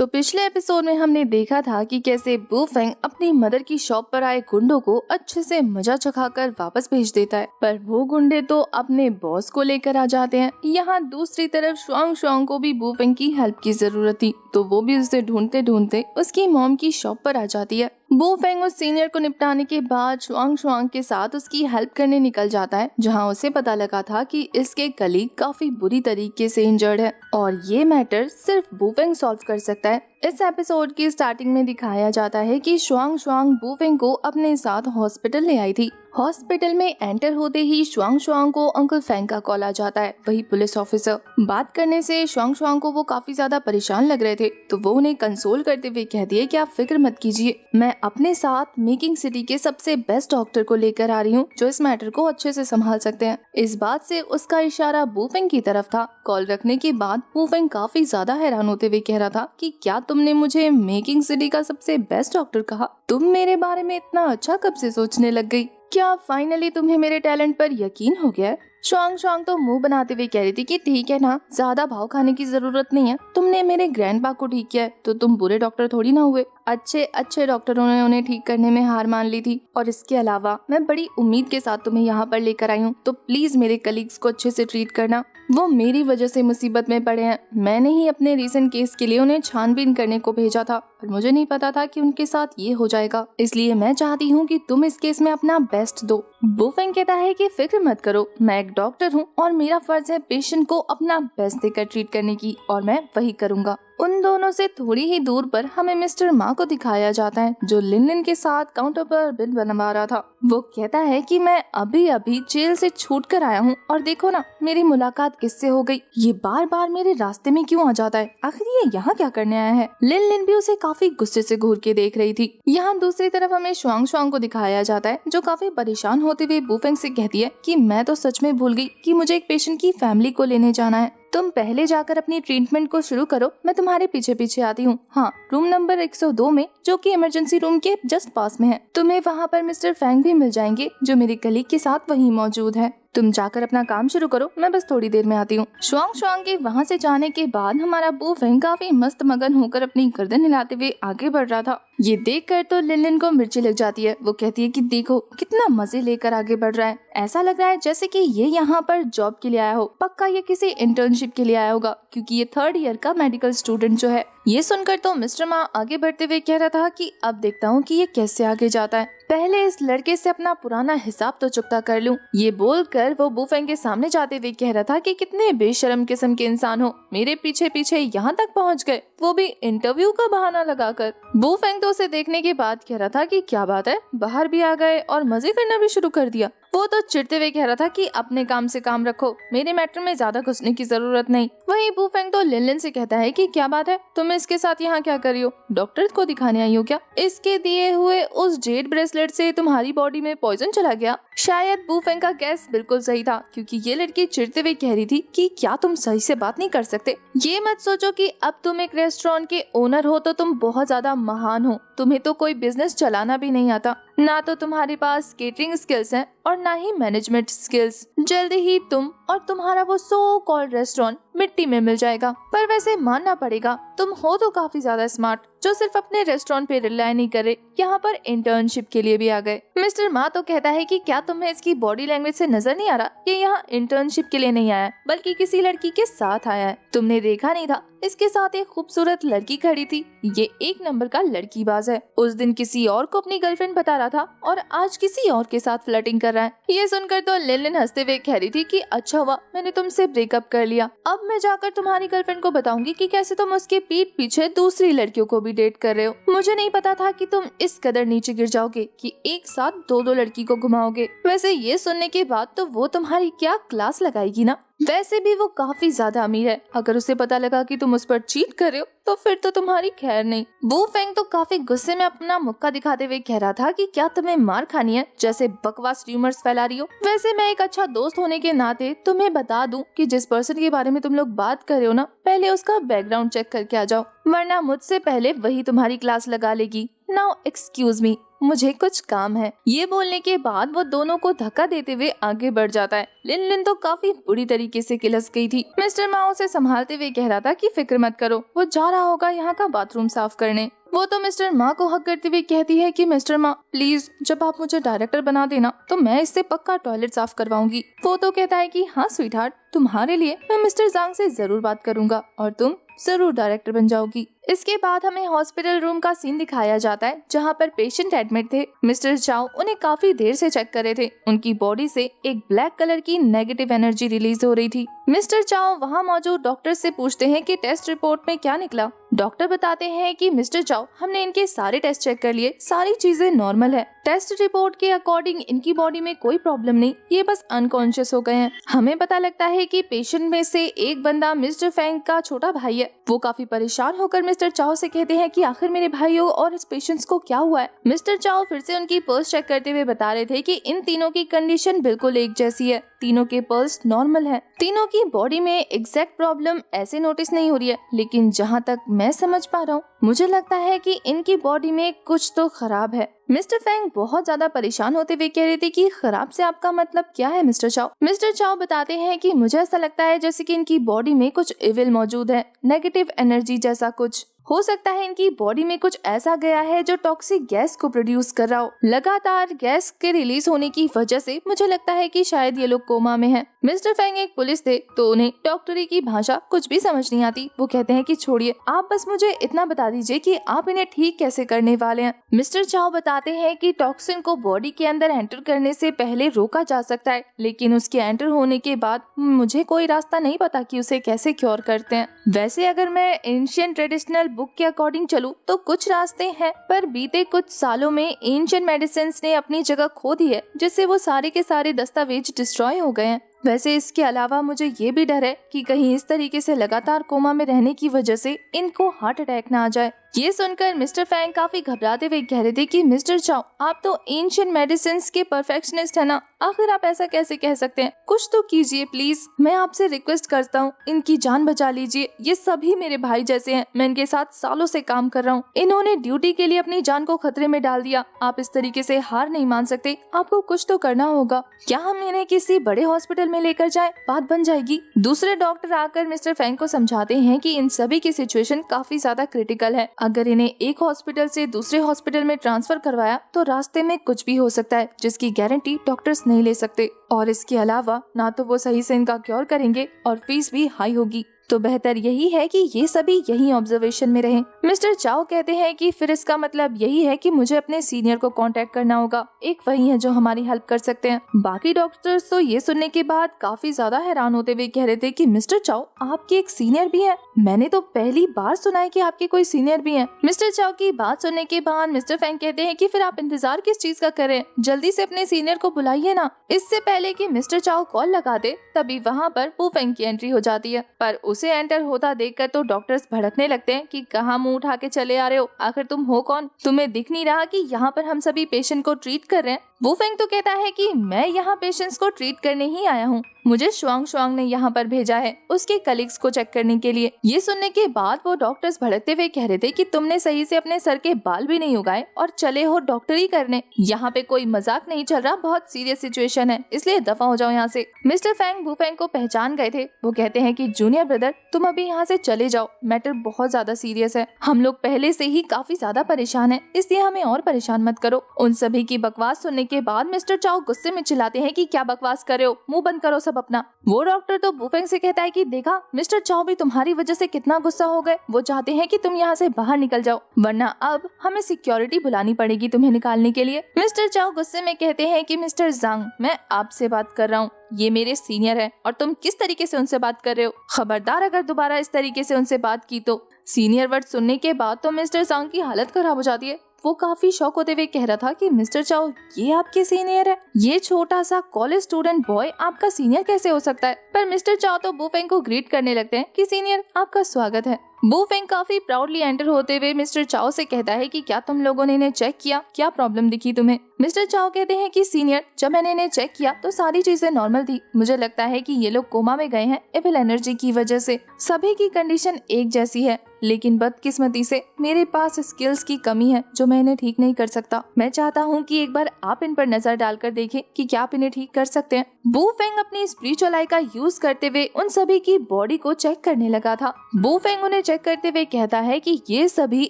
तो पिछले एपिसोड में हमने देखा था कि कैसे बू फेंग अपनी मदर की शॉप पर आए गुंडों को अच्छे से मजा चखाकर वापस भेज देता है, पर वो गुंडे तो अपने बॉस को लेकर आ जाते हैं। यहाँ दूसरी तरफ शुआंग शुआंग को भी बू फेंग की हेल्प की जरूरत थी, तो वो भी उसे ढूंढते ढूंढते उसकी मॉम की शॉप पर आ जाती है। बू फेंग उस सीनियर को निपटाने के बाद शुआंग शुआंग के साथ उसकी हेल्प करने निकल जाता है, जहाँ उसे पता लगा था कि इसके कलीग काफी बुरी तरीके से इंजर्ड है और ये मैटर सिर्फ बू फेंग सॉल्व कर सकता है। इस एपिसोड की स्टार्टिंग में दिखाया जाता है कि शुआंग शुआंग बू फेंग को अपने साथ हॉस्पिटल ले आई थी। हॉस्पिटल में एंटर होते ही शुआंग शुआंग को अंकल फेंग का कॉल आ जाता है, वही पुलिस ऑफिसर। बात करने से शुआंग शुआंग को वो काफी ज्यादा परेशान लग रहे थे, तो वो उन्हें कंसोल करते हुए कहती है कि आप फिक्र मत कीजिए, मैं अपने साथ मेकिंग सिटी के सबसे बेस्ट डॉक्टर को लेकर आ रही हूँ जो इस मैटर को अच्छे से संभाल सकते हैं। इस बात से उसका इशारा बू फेंग की तरफ था। कॉल रखने के बाद बू फेंग काफी ज्यादा हैरान होते हुए कह रहा था कि क्या तुमने मुझे मेकिंग सिटी का सबसे बेस्ट डॉक्टर कहा? तुम मेरे बारे में इतना अच्छा कब से सोचने लग गई? क्या फाइनली तुम्हें मेरे टैलेंट पर यकीन हो गया? शुआंग शुआंग तो मुंह बनाते हुए कह रही थी कि ठीक है ना, ज्यादा भाव खाने की जरूरत नहीं है। तुमने मेरे ग्रैंडपा को ठीक किया है तो तुम बुरे डॉक्टर थोड़ी ना हुए। अच्छे डॉक्टरों ने उन्हें ठीक करने में हार मान ली थी, और इसके अलावा मैं बड़ी उम्मीद के साथ तुम्हें यहाँ पर लेकर आई हूँ, तो प्लीज मेरे कलीग्स को अच्छे से ट्रीट करना। वो मेरी वजह से मुसीबत में पड़े हैं। मैंने ही अपने रीसेंट केस के लिए उन्हें छानबीन करने को भेजा था, पर मुझे नहीं पता था कि उनके साथ ये हो जाएगा, इसलिए मैं चाहती हूँ कि तुम इस केस में अपना बेस्ट दो। बू फेंग कहता है कि फिक्र मत करो, मैं एक डॉक्टर हूँ और मेरा फर्ज है पेशेंट को अपना बेस्ट देकर ट्रीट करने की, और मैं वही करूँगा। उन दोनों से थोड़ी ही दूर पर हमें मिस्टर मा को दिखाया जाता है, जो लिन लिन के साथ काउंटर पर बिल बनवा रहा था। वो कहता है कि मैं अभी अभी जेल से छूट कर आया हूँ, और देखो ना मेरी मुलाकात किससे हो गई। ये बार बार मेरे रास्ते में क्यों आ जाता है? आखिर ये यहाँ क्या करने आया है? लिन लिन भी उसे काफी गुस्से से घूर के देख रही थी। यहाँ दूसरी तरफ हमें शुआंग शुआंग को दिखाया जाता है, जो काफी परेशान होते हुए बू फेंग से कहती है कि मैं तो सच में भूल गई कि मुझे एक पेशेंट की फैमिली को लेने जाना है। तुम पहले जाकर अपनी ट्रीटमेंट को शुरू करो, मैं तुम्हारे पीछे पीछे आती हूँ। हाँ, रूम नंबर 102 में, जो कि इमरजेंसी रूम के जस्ट पास में है। तुम्हें वहाँ पर मिस्टर फेंग भी मिल जाएंगे, जो मेरे कलीग के साथ वहीं मौजूद है। तुम जाकर अपना काम शुरू करो, मैं बस थोड़ी देर में आती हूँ। शुआंग शुआंग के वहाँ से जाने के बाद हमारा बू फेंग काफी मस्त मगन होकर अपनी गर्दन हिलाते हुए आगे बढ़ रहा था। ये देखकर तो लिन लिन को मिर्ची लग जाती है। वो कहती है कि देखो कितना मजे लेकर आगे बढ़ रहा है, ऐसा लग रहा है जैसे कि ये यहाँ पर जॉब के लिए आया हो। पक्का ये किसी इंटर्नशिप के लिए आया होगा, क्योंकि ये 3rd ईयर का मेडिकल स्टूडेंट जो है। ये सुनकर तो मिस्टर मा आगे बढ़ते हुए कह रहा था कि अब देखता हूँ कि ये कैसे आगे जाता है, पहले इस लड़के से अपना पुराना हिसाब तो चुकता कर लूं। ये बोलकर वो बू फेंग के सामने जाते हुए कह रहा था कि कितने बेशर्म किस्म के इंसान हो, मेरे पीछे पीछे यहाँ तक पहुँच गए, वो भी इंटरव्यू का बहाना लगाकर। बू फेंग तो उसे देखने के बाद कह रहा था कि क्या बात है, बाहर भी आ गए और मजे करना भी शुरू कर दिया। वो तो चिढ़ते हुए कह रहा था कि अपने काम से काम रखो, मेरे मैटर में ज्यादा घुसने की जरूरत नहीं। वहीं बू फेंग तो लिन लिन से कहता है कि क्या बात है, तुम इसके साथ यहाँ क्या कर रही हो? डॉक्टर को दिखाने आई हो क्या? इसके दिए हुए उस जेड ब्रेसलेट से तुम्हारी बॉडी में पॉइजन चला गया? शायद बू फेंग का गैस बिल्कुल सही था, क्योंकि ये लड़की चिढ़ते हुए कह रही थी कि क्या तुम सही से बात नहीं कर सकते? ये मत सोचो कि अब तुम एक रेस्टोरेंट के ओनर हो तो तुम बहुत ज्यादा महान हो। तुम्हें तो कोई बिजनेस चलाना भी नहीं आता, ना तो तुम्हारे पास केटरिंग स्किल्स हैं और ना ही मैनेजमेंट स्किल्स। जल्दी ही तुम और तुम्हारा वो सो कॉल्ड रेस्टोरेंट मिट्टी में मिल जाएगा। पर वैसे मानना पड़ेगा, तुम हो तो काफी ज्यादा स्मार्ट, जो सिर्फ अपने रेस्टोरेंट पे रिलाई नहीं करे, यहाँ पर इंटर्नशिप के लिए भी आ गए। मिस्टर मा तो कहता है कि क्या तुम्हें इसकी बॉडी लैंग्वेज से नजर नहीं आ रहा कि यहाँ इंटर्नशिप के लिए नहीं आया, बल्कि किसी लड़की के साथ आया है? तुमने देखा नहीं था, इसके साथ एक खूबसूरत लड़की खड़ी थी। ये 1 नंबर का लड़कीबाज है। उस दिन किसी और को अपनी गर्लफ्रेंड बता रहा था और आज किसी और के साथ फ्लर्टिंग कर रहा है। ये सुनकर तो लिन लिन हंसते हुए कह रही थी कि अच्छा हुआ मैंने तुमसे ब्रेकअप कर लिया, अब मैं जाकर तुम्हारी गर्लफ्रेंड को बताऊंगी कि कैसे तुम उसके पीठ पीछे दूसरी लड़कियों को भी डेट कर रहे हो। मुझे नहीं पता था कि तुम इस कदर नीचे गिर जाओगे कि एक साथ 2-2 लड़की को घुमाओगे। वैसे ये सुनने के बाद तो वो तुम्हारी क्या क्लास लगाएगी ना। वैसे भी वो काफी ज्यादा अमीर है, अगर उसे पता लगा कि तुम उस पर चीट कर रहे हो तो फिर तो तुम्हारी खैर नहीं। बू फेंग तो काफी गुस्से में अपना मुक्का दिखाते हुए कह रहा था कि क्या तुम्हें मार खानी है, जैसे बकवास र्यूमर्स फैला रही हो। वैसे मैं एक अच्छा दोस्त होने के नाते तुम्हें बता दूं कि जिस पर्सन के बारे में तुम लोग बात कर रहे हो ना, पहले उसका बैकग्राउंड चेक करके आ जाओ, वरना मुझसे पहले वही तुम्हारी क्लास लगा लेगी। नाउ एक्सक्यूज मी, मुझे कुछ काम है। ये बोलने के बाद वो दोनों को धक्का देते हुए आगे बढ़ जाता है। लिन तो काफी बुरी तरीके से किलस गई थी। मिस्टर माओ से संभालते हुए कह रहा था कि फिक्र मत करो, वो जा रहा होगा यहाँ का बाथरूम साफ करने। वो तो मिस्टर माँ को हक करते हुए कहती है कि मिस्टर माँ प्लीज, जब आप मुझे डायरेक्टर बना देना तो मैं इससे पक्का टॉयलेट साफ करवाऊंगी। वो तो कहता है कि हाँ स्वीट हार्ट, तुम्हारे लिए मैं मिस्टर जांग से जरूर बात करूंगा और तुम जरूर डायरेक्टर बन जाओगी। इसके बाद हमें हॉस्पिटल रूम का सीन दिखाया जाता है जहाँ पर पेशेंट एडमिट थे। मिस्टर चाओ उन्हें काफी देर से चेक कर रहे थे। उनकी बॉडी से एक ब्लैक कलर की नेगेटिव एनर्जी रिलीज हो रही थी। मिस्टर चाओ वहाँ मौजूद डॉक्टर से पूछते हैं कि टेस्ट रिपोर्ट में क्या निकला। डॉक्टर बताते हैं कि मिस्टर चाओ, हमने इनके सारे टेस्ट चेक कर लिए, सारी चीजें नॉर्मल है। टेस्ट रिपोर्ट के अकॉर्डिंग इनकी बॉडी में कोई प्रॉब्लम नहीं, ये बस अनकॉन्शियस हो गए हैं। हमें पता लगता है कि पेशेंट में से एक बंदा मिस्टर फैंग का छोटा भाई है। वो काफी परेशान होकर मिस्टर चाओ से कहते हैं कि आखिर मेरे भाइयों और इस पेशेंट्स को क्या हुआ है। मिस्टर चाओ फिर से उनकी पल्स चेक करते हुए बता रहे थे कि इन तीनों की कंडीशन बिल्कुल एक जैसी है, तीनों के पल्स नॉर्मल है। तीनों की बॉडी में एग्जैक्ट प्रॉब्लम ऐसे नोटिस नहीं हो रही है, लेकिन जहाँ तक मैं समझ पा रहा हूँ मुझे लगता है कि इनकी बॉडी में कुछ तो खराब है। मिस्टर फैंग बहुत ज्यादा परेशान होते हुए कह रहे थे कि खराब से आपका मतलब क्या है मिस्टर चाओ। मिस्टर चाओ बताते हैं कि मुझे ऐसा लगता है जैसे कि इनकी बॉडी में कुछ इविल मौजूद है, नेगेटिव एनर्जी जैसा कुछ। हो सकता है इनकी बॉडी में कुछ ऐसा गया है जो टॉक्सिक गैस को प्रोड्यूस कर रहा हो। लगातार गैस के रिलीज होने की वजह से मुझे लगता है कि शायद ये लोग कोमा में हैं। मिस्टर फैंग एक पुलिस थे तो उन्हें डॉक्टरी की भाषा कुछ भी समझ नहीं आती। वो कहते हैं कि छोड़िए, आप बस मुझे इतना बता दीजिए कि आप इन्हें ठीक कैसे करने वाले हैं। मिस्टर चाओ बताते हैं कि टॉक्सिन को बॉडी के अंदर एंटर करने से पहले रोका जा सकता है, लेकिन उसके एंटर होने के बाद मुझे कोई रास्ता नहीं पता कि उसे कैसे क्योर करते हैं। वैसे अगर मैं एंशिएंट ट्रेडिशनल बुक के अकॉर्डिंग चलूं तो कुछ रास्ते हैं, पर बीते कुछ सालों में एंशिएंट मेडिसिन ने अपनी जगह खो दी है, जिससे वो सारे के सारे दस्तावेज डिस्ट्रॉय हो गए हैं। वैसे इसके अलावा मुझे ये भी डर है कि कहीं इस तरीके से लगातार कोमा में रहने की वजह से इनको हार्ट अटैक ना आ जाए। ये सुनकर मिस्टर फैंग काफी घबराते हुए कह रहे थे कि मिस्टर चाओ, आप तो एंशिएंट मेडिसिन्स के परफेक्शनिस्ट है ना, आखिर आप ऐसा कैसे कह सकते हैं? कुछ तो कीजिए प्लीज, मैं आपसे रिक्वेस्ट करता हूँ, इनकी जान बचा लीजिए। ये सभी मेरे भाई जैसे हैं, मैं इनके साथ सालों से काम कर रहा हूँ, इन्होंने ड्यूटी के लिए अपनी जान को खतरे में डाल दिया। आप इस तरीके से हार नहीं मान सकते, आपको कुछ तो करना होगा। क्या हम इन्हें किसी बड़े हॉस्पिटल में लेकर जाएं? बात बन जाएगी। दूसरे डॉक्टर आकर मिस्टर फैंग को समझाते हैं कि इन सभी की सिचुएशन काफी ज्यादा क्रिटिकल है। अगर इन्हें एक हॉस्पिटल से दूसरे हॉस्पिटल में ट्रांसफर करवाया तो रास्ते में कुछ भी हो सकता है, जिसकी गारंटी डॉक्टर्स नहीं ले सकते। और इसके अलावा ना तो वो सही से इनका क्योर करेंगे और फीस भी हाई होगी। तो बेहतर यही है कि ये सभी यही ऑब्जर्वेशन में रहें। मिस्टर चाओ कहते हैं कि फिर इसका मतलब यही है कि मुझे अपने सीनियर को कांटेक्ट करना होगा, एक वही है जो हमारी हेल्प कर सकते हैं। बाकी डॉक्टर्स तो ये सुनने के बाद काफी ज्यादा हैरान होते हुए कह रहे थे कि मिस्टर चाओ, आपके एक सीनियर भी है? मैंने तो पहली बार सुना है कि आपके कोई सीनियर भी है। मिस्टर चाओ की बात सुनने के बाद मिस्टर फैंग कहते हैं कि फिर आप इंतजार किस चीज का कर रहे हैं, जल्दी से अपने सीनियर को बुलाइए ना। इससे पहले कि मिस्टर चाओ कॉल लगा दे तभी वहाँ पर वू फेंग की एंट्री हो जाती है, पर उसे एंटर होता देखकर तो डॉक्टर्स भड़कने लगते हैं कि कहाँ मुंह उठा के चले आ रहे हो, आखिर तुम हो कौन? तुम्हें दिख नहीं रहा कि यहाँ पर हम सभी पेशेंट को ट्रीट कर रहे हैं? वू फेंग तो कहता है कि मैं यहाँ पेशेंट्स को ट्रीट करने ही आया हूँ, मुझे शुआंग शुआंग ने यहाँ पर भेजा है उसके कलीग्स को चेक करने के लिए। ये सुनने के बाद वो डॉक्टर्स भड़कते हुए कह रहे थे कि तुमने सही से अपने सर के बाल भी नहीं उगाए और चले हो डॉक्टरी करने। यहाँ पे कोई मजाक नहीं चल रहा, बहुत सीरियस सिचुएशन है, इसलिए दफा हो जाओ यहाँ से। मिस्टर फैंग वू फेंग को पहचान गए थे। वो कहते हैं कि जूनियर ब्रदर, तुम अभी यहाँ से चले जाओ, मैटर बहुत ज्यादा सीरियस है, हम लोग पहले से ही काफी ज्यादा परेशान है, इसलिए हमें और परेशान मत करो। उन सभी की बकवास सुनने के बाद मिस्टर चाओ गुस्से में चिल्लाते हैं कि क्या बकवास कर रहे हो, मुंह बंद करो सब अपना। वो डॉक्टर तो वू फेंग से कहता है कि देखा मिस्टर चाओ भी तुम्हारी वजह से कितना गुस्सा हो गए, वो चाहते हैं कि तुम यहाँ से बाहर निकल जाओ, वरना अब हमें सिक्योरिटी बुलानी पड़ेगी तुम्हें निकालने के लिए। मिस्टर चाओ गुस्से में कहते हैं कि मिस्टर जांग, मैं आपसे बात कर रहा हूँ, ये मेरे सीनियर है और तुम किस तरीके से उनसे बात कर रहे हो, खबरदार अगर दोबारा इस तरीके से उनसे बात की तो। सीनियर वर्ड सुनने के बाद तो मिस्टर जांग की हालत खराब हो जाती है। वो काफी शौक होते हुए कह रहा था कि मिस्टर चाओ, ये आपके सीनियर है? ये छोटा सा कॉलेज स्टूडेंट बॉय आपका सीनियर कैसे हो सकता है? पर मिस्टर चाओ तो वू फेंग को ग्रीट करने लगते हैं कि सीनियर आपका स्वागत है। वू फेंग काफी प्राउडली एंटर होते हुए मिस्टर चाओ से कहता है कि क्या तुम लोगों ने इन्हें चेक किया, क्या प्रॉब्लम दिखी तुम्हें? मिस्टर चाओ कहते हैं कि सीनियर, जब मैंने इन्हें चेक किया तो सारी चीजें नॉर्मल थी, मुझे लगता है कि ये लोग कोमा में गए हैं एविल एनर्जी की वजह से, सभी की कंडीशन एक जैसी है, लेकिन बदकिस्मती से मेरे पास स्किल्स की कमी है जो मैं इन्हें ठीक नहीं कर सकता। मैं चाहता हूँ कि एक बार आप इन पर नजर डालकर देखें कि क्या आप इन्हें ठीक कर सकते हैं। बू फेंग अपनी स्पिरिचुअल आई का यूज करते हुए उन सभी की बॉडी को चेक करने लगा था। बू फेंग उन्हें चेक करते हुए कहता है कि ये सभी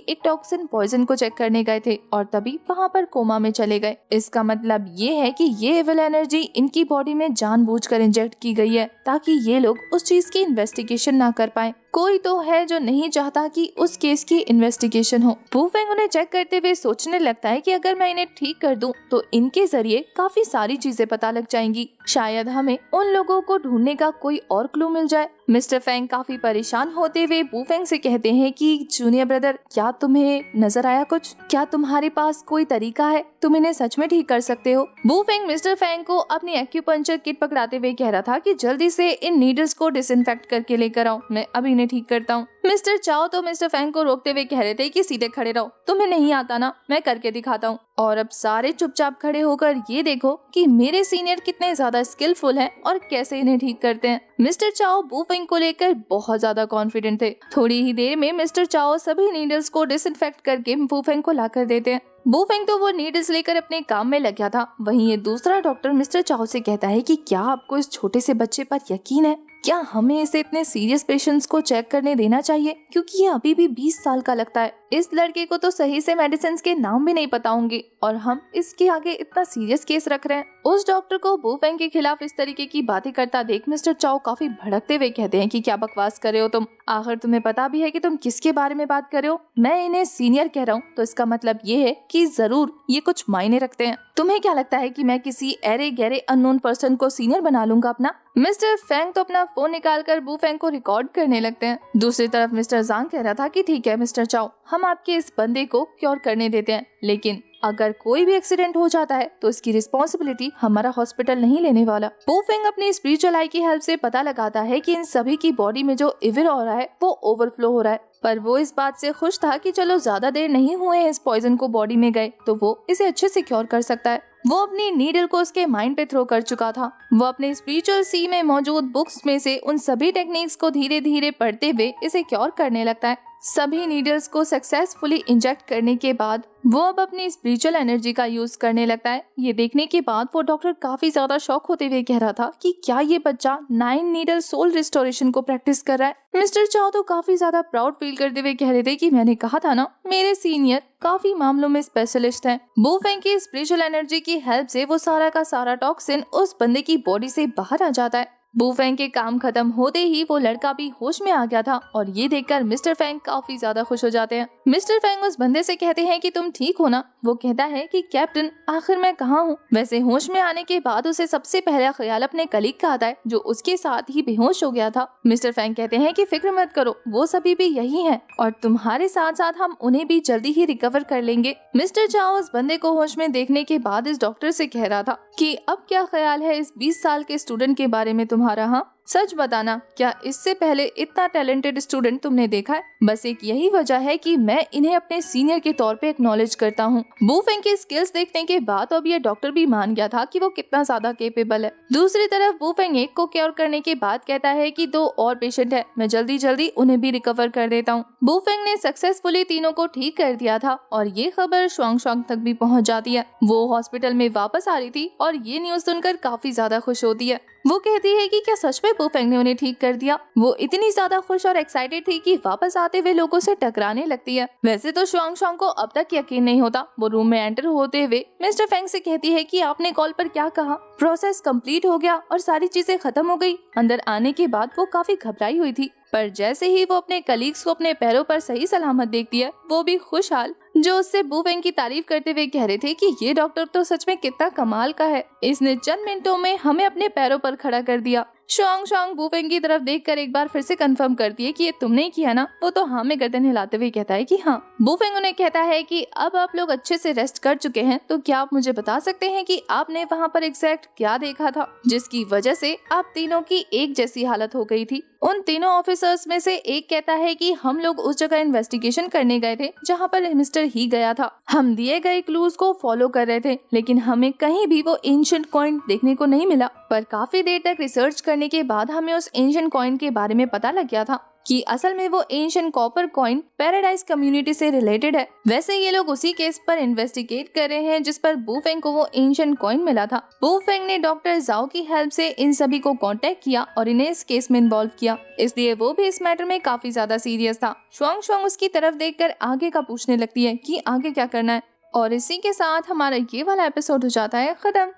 एक टॉक्सिन पॉइजन को चेक करने गए थे और तभी वहाँ पर कोमा में चले गए। इसका मतलब ये है कि ये एविल एनर्जी इनकी बॉडी में जानबूझकर इंजेक्ट की गई है ताकि ये लोग उस चीज की इन्वेस्टिगेशन ना कर पाए। कोई तो है जो नहीं चाहता कि उस केस की इन्वेस्टिगेशन हो। बू फेंग उन्हें चेक करते हुए सोचने लगता है कि अगर मैं इन्हें ठीक कर दूं तो इनके जरिए काफी सारी चीजें पता लग जाएंगी। शायद हमें उन लोगों को ढूंढने का कोई और क्लू मिल जाए। मिस्टर फेंग काफी परेशान होते हुए बू फेंग से कहते हैं कि जूनियर ब्रदर, क्या तुम्हें नजर आया कुछ? क्या तुम्हारे पास कोई तरीका है? तुम इन्हें सच में ठीक कर सकते हो? बू फेंग मिस्टर फेंग को अपनी एक्यूपंक्चर किट पकड़ाते हुए कह रहा था कि जल्दी से इन नीडल्स को डिसइंफेक्ट करके लेकर आओ, मैं अभी इन्हें ठीक करता हूँ। मिस्टर चाओ तो मिस्टर फेंग को रोकते हुए कह रहे थे कि सीधे खड़े रहो, तुम्हें नहीं आता ना, मैं करके दिखाता हूँ। और अब सारे चुपचाप खड़े होकर ये देखो कि मेरे सीनियर कितने ज्यादा स्किलफुल हैं और कैसे इन्हें ठीक करते हैं। मिस्टर चाओ बू फेंग को लेकर बहुत ज्यादा कॉन्फिडेंट थे। थोड़ी ही देर में मिस्टर चाओ सभी नीडल्स को डिसइंफेक्ट करके बू फेंग को लाकर देते हैं। बू फेंग तो वो नीडल्स लेकर अपने काम में लग गया था। वहीं ये दूसरा डॉक्टर मिस्टर चाओ से कहता है कि क्या आपको इस छोटे से बच्चे पर यकीन है? क्या हमें इसे इतने सीरियस पेशेंट्स को चेक करने देना चाहिए, क्योंकि ये अभी भी 20 साल का लगता है। इस लड़के को तो सही से मेडिसिन के नाम भी नहीं पता होंगे और हम इसके आगे इतना सीरियस केस रख रहे हैं। उस डॉक्टर को बू फेंग के खिलाफ इस तरीके की बातें करता देख मिस्टर चाओ काफी भड़कते हुए कहते हैं कि क्या बकवास कर रहे हो तुम? आखिर तुम्हें पता भी है कि तुम किसके बारे में बात कर रहे हो? मैं इन्हें सीनियर कह रहा हूँ तो इसका मतलब ये है कि जरूर ये कुछ मायने रखते हैं। तुम्हें क्या लगता है कि मैं किसी अरे गहरे अननोन पर्सन को सीनियर बना लूंगा अपना? मिस्टर फेंग तो अपना फोन निकालकर बू फेंग को रिकॉर्ड करने लगते हैं। दूसरी तरफ मिस्टर जांग कह रहा था कि ठीक है मिस्टर चाओ, हम आपके इस बंदे को क्योर करने देते हैं, लेकिन अगर कोई भी एक्सीडेंट हो जाता है तो इसकी रिस्पॉन्सिबिलिटी हमारा हॉस्पिटल नहीं लेने वाला। बू फेंग अपनी स्पिरिचुअल आई की हेल्प से पता लगाता है कि इन सभी की बॉडी में जो इविल हो रहा है वो ओवरफ्लो हो रहा है, पर वो इस बात से खुश था कि चलो ज्यादा देर नहीं हुए इस पॉइजन को बॉडी में गए तो वो इसे अच्छे से क्योर कर सकता है। वो अपनी नीडल को उसके माइंड पे थ्रो कर चुका था। वो अपने स्पिरिचुअल सी में मौजूद बुक्स में से उन सभी टेक्निक्स को धीरे धीरे पढ़ते हुए इसे क्योर करने लगता है। सभी नीडल्स को सक्सेसफुली इंजेक्ट करने के बाद वो अब अपनी स्पिरिचुअल एनर्जी का यूज करने लगता है। ये देखने के बाद वो डॉक्टर काफी ज्यादा शॉक होते हुए कह रहा था कि क्या ये बच्चा 9 नीडल सोल रिस्टोरेशन को प्रैक्टिस कर रहा है। मिस्टर चाओ तो काफी ज्यादा प्राउड फील करते हुए कह रहे थे कि मैंने कहा था ना, मेरे सीनियर काफी मामलों में स्पेशलिस्ट हैं। बू फेंग की स्पिरिचुअल एनर्जी की हेल्प से वो सारा का सारा टॉक्सिन उस बंदे की बॉडी से बाहर आ जाता है। बू फेंग के काम खत्म होते ही वो लड़का भी होश में आ गया था और ये देखकर मिस्टर फेंग काफी ज्यादा खुश हो जाते हैं। मिस्टर फेंग उस बंदे से कहते हैं कि तुम ठीक हो ना? वो कहता है कि कैप्टन, आखिर मैं कहाँ हूँ? वैसे होश में आने के बाद उसे सबसे पहला ख्याल अपने कलीग का आता है जो उसके साथ ही बेहोश हो गया था। मिस्टर फेंग कहते हैं कि फिक्र मत करो, वो सभी भी यही हैं और तुम्हारे साथ साथ हम उन्हें भी जल्दी ही रिकवर कर लेंगे। मिस्टर चाओ उस बंदे को होश में देखने के बाद इस डॉक्टर से कह रहा था कि अब क्या ख्याल है इस 20 साल के स्टूडेंट के बारे में तुम्हारा? हाँ, सच बताना, क्या इससे पहले इतना टैलेंटेड स्टूडेंट तुमने देखा है? बस एक यही वजह है कि मैं इन्हें अपने सीनियर के तौर पे एक्नॉलेज करता हूँ। बू फेंग के स्किल्स देखने के बाद अब ये डॉक्टर भी मान गया था कि वो कितना ज्यादा केपेबल है। दूसरी तरफ बू फेंग एक को क्योर करने के बाद कहता है कि 2 और पेशेंट है, मैं जल्दी जल्दी उन्हें भी रिकवर कर देता हूँ। बू फेंग ने सक्सेसफुली तीनों को ठीक कर दिया था और ये खबर शुआंग शुआंग तक भी पहुँच जाती है। वो हॉस्पिटल में वापस आ रही थी और ये न्यूज सुनकर काफी ज्यादा खुश होती है। वो कहती है कि क्या सच में बू फेंग ने उन्हें ठीक कर दिया? वो इतनी ज्यादा खुश और एक्साइटेड थी कि वापस आते हुए लोगों से टकराने लगती है। वैसे तो शुआंग शुआंग को अब तक यकीन नहीं होता। वो रूम में एंटर होते हुए मिस्टर फेंग से कहती है कि आपने कॉल पर क्या कहा? प्रोसेस कंप्लीट हो गया और सारी चीजें खत्म हो गई। अंदर आने के बाद वो काफी घबराई हुई थी, पर जैसे ही वो अपने कलीग्स को अपने पैरों पर सही सलामत देखती है, वो भी खुशहाल, जो उससे बू फेंग की तारीफ करते हुए कह रहे थे कि ये डॉक्टर तो सच में कितना कमाल का है, इसने चंद मिनटों में हमें अपने पैरों पर खड़ा कर दिया। शुआंग शुआंग बू फेंग की तरफ देखकर एक बार फिर से कंफर्म करती है कि ये तुमने ही किया ना? वो तो हाँ में गर्दन हिलाते हुए कहता है कि हाँ। बू फेंग उन्हें कहता है कि अब आप लोग अच्छे से रेस्ट कर चुके हैं, तो क्या आप मुझे बता सकते हैं कि आपने वहाँ पर एग्जैक्ट क्या देखा था जिसकी वजह से आप तीनों की एक जैसी हालत हो गई थी? उन तीनों ऑफिसर्स में से एक कहता है कि हम लोग उस जगह इन्वेस्टिगेशन करने गए थे जहाँ पर मिस्टर ही गया था। हम दिए गए क्लूज को फॉलो कर रहे थे, लेकिन हमें कहीं भी वो एंशिएंट कॉइन देखने को नहीं मिला। पर काफी देर तक रिसर्च करने के बाद हमें उस एंशिएंट कॉइन के बारे में पता लग गया था। कि असल में वो ancient copper coin paradise community से रिलेटेड है। वैसे ये लोग उसी केस पर इन्वेस्टिगेट कर रहे हैं जिस पर बुफेंग को वो एंशिएंट कॉइन मिला था। बुफेंग ने डॉक्टर जाओ की हेल्प से इन सभी को कांटेक्ट किया और इन्हें इस केस में इन्वॉल्व किया, इसलिए वो भी इस मैटर में काफी ज्यादा सीरियस था। शुआंग उसकी तरफ देखकर आगे का पूछने लगती है कि आगे क्या करना है। और इसी के साथ हमारा ये वाला एपिसोड हो जाता है खत्म।